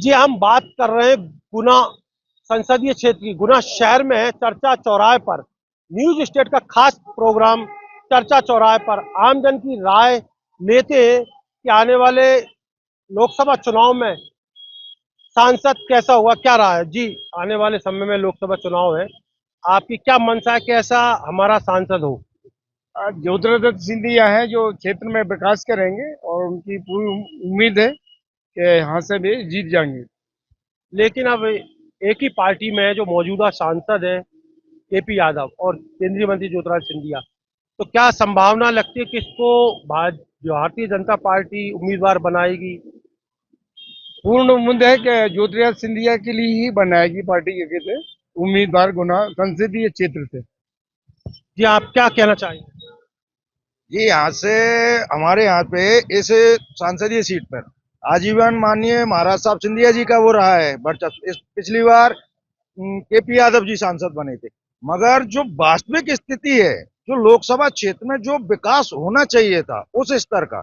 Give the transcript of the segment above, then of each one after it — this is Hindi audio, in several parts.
जी हम बात कर रहे हैं गुना संसदीय क्षेत्र की। गुना शहर में है चर्चा चौराहे पर न्यूज स्टेट का खास प्रोग्राम चर्चा चौराहे पर आमजन की राय लेते हैं कि आने वाले लोकसभा चुनाव में सांसद कैसा होगा, क्या रहा है जी। आने वाले समय में लोकसभा चुनाव है, आपकी क्या मंशा है, कैसा हमारा सांसद हो। ज्योतिरादित्य सिंधिया हैं जो क्षेत्र में विकास करेंगे और उनकी पूरी उम्मीद है कि यहाँ से भी जीत जाएंगे। लेकिन अब एक ही पार्टी में जो मौजूदा सांसद है केपी यादव और केंद्रीय मंत्री ज्योतिरादित्य सिंधिया, तो क्या संभावना लगती है कि इसको भारतीय जनता पार्टी उम्मीदवार बनाएगी। पूर्ण उम्मीद है कि ज्योतिरादित्य सिंधिया के लिए ही बनाएगी पार्टी के कहते उम्मीदवार गुना संसदीय क्षेत्र से। जी आप क्या कहना चाहेंगे। जी यहाँ से हमारे यहाँ पे इस संसदीय सीट पर आजीवन माननीय महाराज साहब सिंधिया जी का वो रहा है वर्चस्व। इस पिछली बार केपी यादव जी सांसद बने थे, मगर जो वास्तविक स्थिति है, जो लोकसभा क्षेत्र में जो विकास होना चाहिए था उस स्तर का,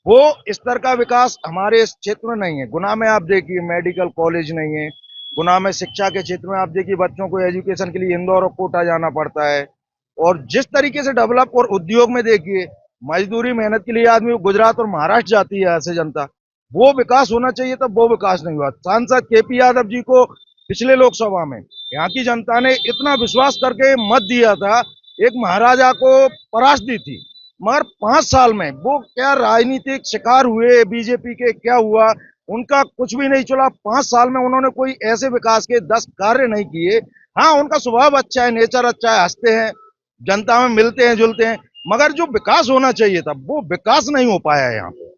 वो स्तर का विकास हमारे इस क्षेत्र में नहीं है। गुना में आप देखिए मेडिकल कॉलेज नहीं है। गुना में शिक्षा के क्षेत्र में आप देखिए बच्चों को एजुकेशन के लिए इंदौर और कोटा जाना पड़ता है। और जिस तरीके से डेवलप और उद्योग में देखिए मजदूरी मेहनत के लिए आदमी गुजरात और महाराष्ट्र जाती है ऐसे जनता, वो विकास होना चाहिए था, वो विकास नहीं हुआ। सांसद केपी यादव जी को पिछले लोकसभा में यहाँ की जनता ने इतना विश्वास करके मत दिया था, एक महाराजा को परास्त दी थी, मगर 5 साल में वो क्या राजनीतिक शिकार हुए बीजेपी के, क्या हुआ, उनका कुछ भी नहीं चला। 5 साल में उन्होंने कोई ऐसे विकास के 10 कार्य नहीं किए। हाँ, उनका स्वभाव अच्छा है, नेचर अच्छा है, हंसते हैं, जनता में मिलते हैं जुलते हैं, मगर जो विकास होना चाहिए था वो विकास नहीं हो पाया है यहाँ पे।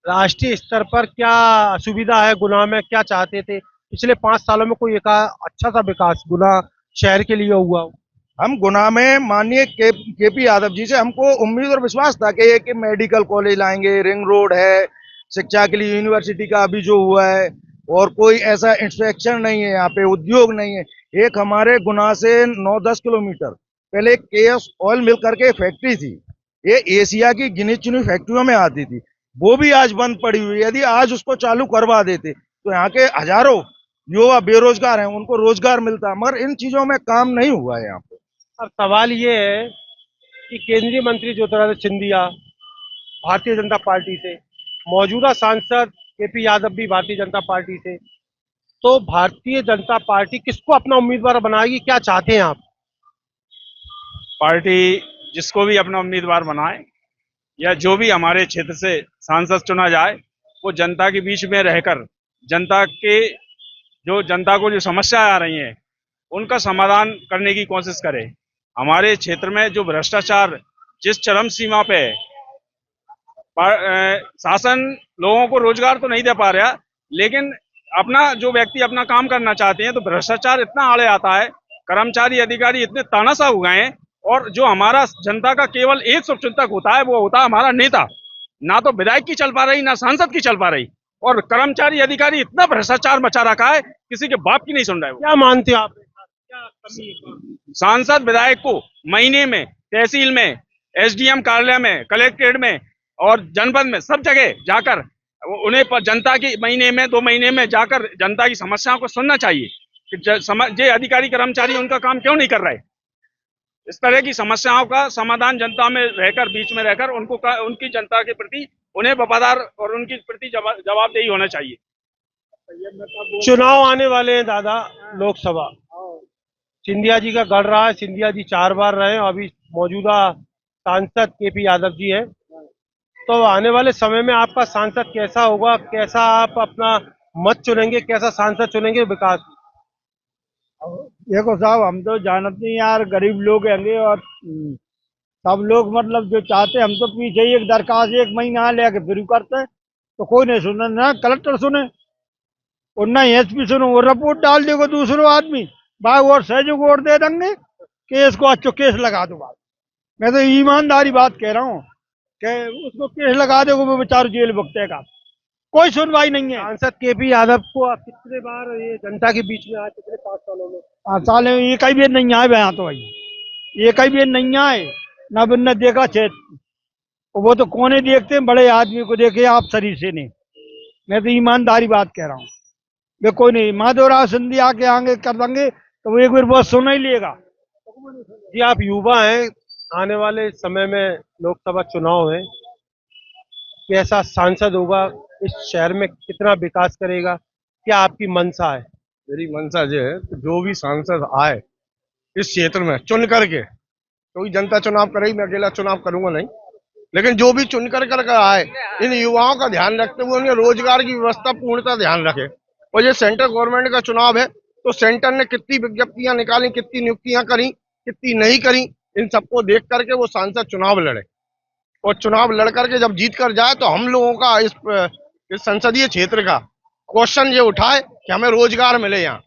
राष्ट्रीय स्तर पर क्या असुविधा है गुना में, क्या चाहते थे पिछले 5 सालों में कोई एक अच्छा सा विकास गुना शहर के लिए हुआ हो। हम गुना में माननीय केपी यादव जी से हमको उम्मीद और विश्वास था कि एक मेडिकल कॉलेज लाएंगे, रिंग रोड है, शिक्षा के लिए यूनिवर्सिटी का अभी जो हुआ है, और कोई ऐसा इंफ्रास्ट्रक्चर नहीं है यहाँ पे, उद्योग नहीं है। एक हमारे गुना से 9-10 किलोमीटर पहले केएस ऑयल मिल करके फैक्ट्री थी, ये एशिया की गिनी चुनी फैक्ट्रियों में आती थी, वो भी आज बंद पड़ी हुई है। यदि आज उसको चालू करवा देते तो यहाँ के हजारों युवा बेरोजगार हैं, उनको रोजगार मिलता, मगर इन चीजों में काम नहीं हुआ है यहाँ पे। अब सवाल ये है कि केंद्रीय मंत्री ज्योतिरादित्य सिंधिया भारतीय जनता पार्टी से, मौजूदा सांसद केपी यादव भी भारतीय जनता पार्टी से, तो भारतीय जनता पार्टी किसको अपना उम्मीदवार बनाएगी, क्या चाहते हैं आप। पार्टी जिसको भी अपना उम्मीदवार बनाए या जो भी हमारे क्षेत्र से सांसद चुना जाए, वो जनता के बीच में रहकर जनता को जो समस्या आ रही है उनका समाधान करने की कोशिश करे। हमारे क्षेत्र में जो भ्रष्टाचार जिस चरम सीमा पे है, शासन लोगों को रोजगार तो नहीं दे पा रहा, लेकिन अपना जो व्यक्ति अपना काम करना चाहते हैं तो भ्रष्टाचार इतना आड़े आता है, कर्मचारी अधिकारी इतने तानाशाह हो गए हैं, और जो हमारा जनता का केवल एक शुभचिंतक होता है वो होता है हमारा नेता। ना तो विधायक की चल पा रही, ना सांसद की चल पा रही, और कर्मचारी अधिकारी इतना भ्रष्टाचार मचा रखा है, किसी के बाप की नहीं सुन रहे हो। क्या मानते हो आप, क्या कमी है। सांसद विधायक को महीने में तहसील में, एसडीएम कार्यालय में, कलेक्ट्रेट में और जनपद में सब जगह जाकर उन्हें जनता की महीने में 2 महीने में जाकर जनता की समस्याओं को सुनना चाहिए कि जे अधिकारी कर्मचारी उनका काम क्यों नहीं कर रहे। इस तरह की समस्याओं का समाधान जनता में रहकर, बीच में रहकर उनकी जनता के प्रति उन्हें वफादार और उनके प्रति जवाबदेही होना चाहिए। चुनाव आने वाले हैं दादा, लोकसभा, सिंधिया जी का गढ़ रहा है, सिंधिया जी 4 बार रहे और अभी मौजूदा सांसद केपी यादव जी है, तो आने वाले समय में आपका सांसद कैसा होगा, कैसा आप अपना मत चुनेंगे, कैसा सांसद चुनेंगे विकास। देखो साहब, हम तो जानते हैं यार, गरीब लोग होंगे और सब लोग मतलब जो चाहते, हम तो पीछे ही एक दरखास्त 1 महीना लेके फिर करते हैं, तो कोई नहीं सुने, ना कलेक्टर सुने और ना एसपी सुनो, वो रिपोर्ट डाल देगा दूसरों आदमी, भाई और सहयोग वोट दे देंगे, केस को अच्छो केस लगा दो भाई। मैं तो ईमानदारी बात कह रहा हूँ कि उसको केस लगा दे, वो बेचारा जेल भुगतेगा, कोई सुनवाई नहीं है। सांसद केपी यादव को आप कितने बार ये जनता के बीच में आए पिछले 5 सालों में। 5 साल में ये कई भी नहीं आए यहाँ, तो भाई ये कई भी नहीं आए, ना बिन देखा क्षेत्र, वो तो कोने देखते हैं, बड़े आदमी को देखे आप शरीर से नहीं। मैं तो ईमानदारी बात कह रहा हूँ। वे कोई नहीं, माधवराव सिंधिया के आगे कर देंगे तो वो एक बार बहुत सुन ही लेगा। जी आप युवा हैं, आने वाले समय में लोकसभा चुनाव है, कैसा सांसद होगा, इस शहर में कितना विकास करेगा, क्या आपकी मंशा है? मेरी मंशा ये है कि जो भी सांसद आए इस क्षेत्र में चुन करके, कोई जनता चुनाव करेगी, मैं अकेला चुनाव करूंगा नहीं, लेकिन जो भी चुन कर आए, इन युवाओं का ध्यान रखते हुए उन्हें रोजगार की व्यवस्था पूर्णतः ध्यान रखे। और ये सेंट्रल गवर्नमेंट का चुनाव है, तो सेंटर ने कितनी विज्ञप्तियां निकाली, कितनी नियुक्तियां करी, कितनी नहीं करी, इन सबको देख करके वो सांसद चुनाव लड़े। और चुनाव लड़ करके जब जीत कर जाए तो हम लोगों का इस संसदीय क्षेत्र का क्वेश्चन ये उठाए कि हमें रोजगार मिले यहाँ।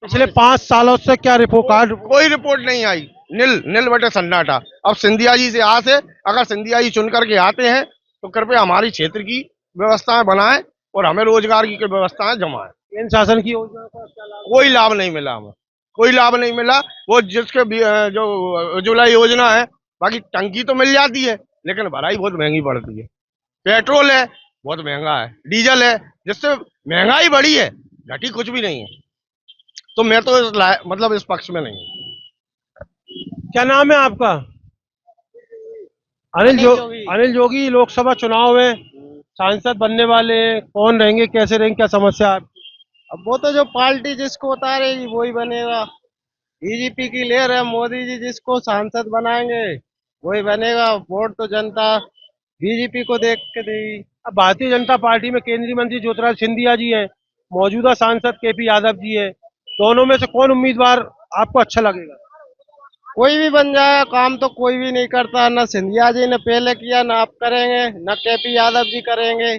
पिछले 5 सालों से क्या रिपोर्ट कार्ड? कोई रिपोर्ट नहीं आई, नील बटे सन्नाटा। अब सिंधिया जी से आस है, अगर सिंधिया जी चुन करके आते हैं तो कृपया हमारी क्षेत्र की व्यवस्थाएं बनाएं और हमें रोजगार की व्यवस्थाएं जमाएं। केंद्र शासन की योजना का क्या लाभ? कोई लाभ नहीं मिला हमें, कोई लाभ नहीं मिला। वो जिसके जो उज्ज्वला योजना है, बाकी टंकी तो मिल जाती है लेकिन भराई बहुत महंगी पड़ती है। पेट्रोल है बहुत महंगा है, डीजल है, जिससे महंगाई बढ़ी है, घटी कुछ भी नहीं है। तो मैं तो मतलब इस पक्ष में नहीं हूँ। क्या नाम है आपका? अनिल जोगी। लोकसभा चुनाव में सांसद बनने वाले हैं, कौन रहेंगे, कैसे रहेंगे, क्या समस्या है? अब वो तो जो पार्टी जिसको उतारेगी वही बनेगा। बीजेपी की लेर है, मोदी जी जिसको सांसद बनाएंगे वही बनेगा। वोट तो जनता बीजेपी को देख के देगी। अब भारतीय जनता पार्टी में केंद्रीय मंत्री ज्योतिरादित्य सिंधिया जी हैं, मौजूदा सांसद केपी यादव जी हैं, दोनों में से कौन उम्मीदवार आपको अच्छा लगेगा? कोई भी बन जाए, काम तो कोई भी नहीं करता। न सिंधिया जी ने पहले किया, न आप करेंगे, न केपी यादव जी करेंगे।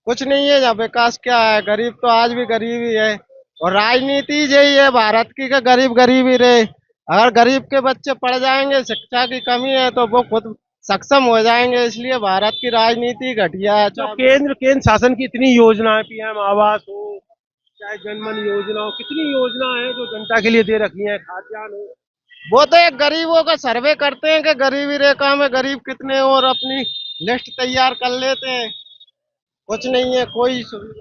कुछ नहीं है। जब विकास क्या है, गरीब तो आज भी गरीब ही है। और राजनीति यही है भारत की कि गरीब गरीब ही रहे। अगर गरीब के बच्चे पढ़ जाएंगे, शिक्षा की कमी है, तो वो खुद सक्षम हो जाएंगे। इसलिए भारत की राजनीति घटिया है। तो केंद्र शासन की इतनी योजना है, पीएम आवास हो चाहे जनमन योजना हो, कितनी योजना है जो जनता के लिए दे रखी है, खाद्यान्न हो। वो तो एक गरीबों का सर्वे करते हैं कि गरीबी रेखा में गरीब कितने, और अपनी लिस्ट तैयार कर लेते हैं। कुछ नहीं है, कोई सुविधा